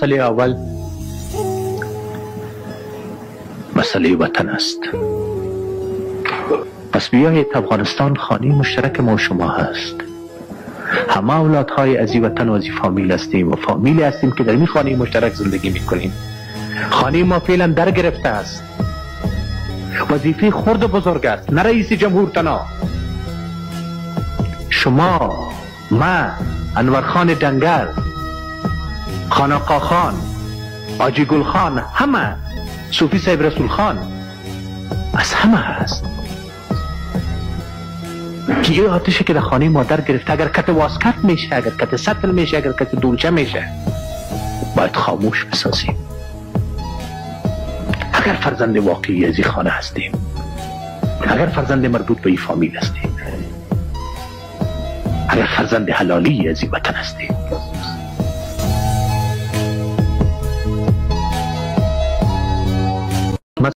مسئله اول مسئله وطن است. پس بیایید افغانستان خانه مشترک ما و شما هست. همه اولادهای از این وطن و از این فامیل هستیم و فامیلی هستیم که در این خانه مشترک زندگی میکنیم. خانه ما فعلا در گرفته است. وظیفه خرد و بزرگ است، نه رئیس جمهور تنها. شما، من، انور خان دنگر، خان آقا خان، آجی گل خان، همه، صوفی صاحب رسول خان، از همه هست که یه آتشه که در خانه مادر گرفته. اگر کت واسکت میشه، اگر کت سطل میشه، اگر کت دولچه میشه، باید خاموش بسازیم. اگر فرزند واقعی از این خانه هستیم، اگر فرزند مربوط به این فامیل هستیم، اگر فرزند حلالی از این وطن هستیم،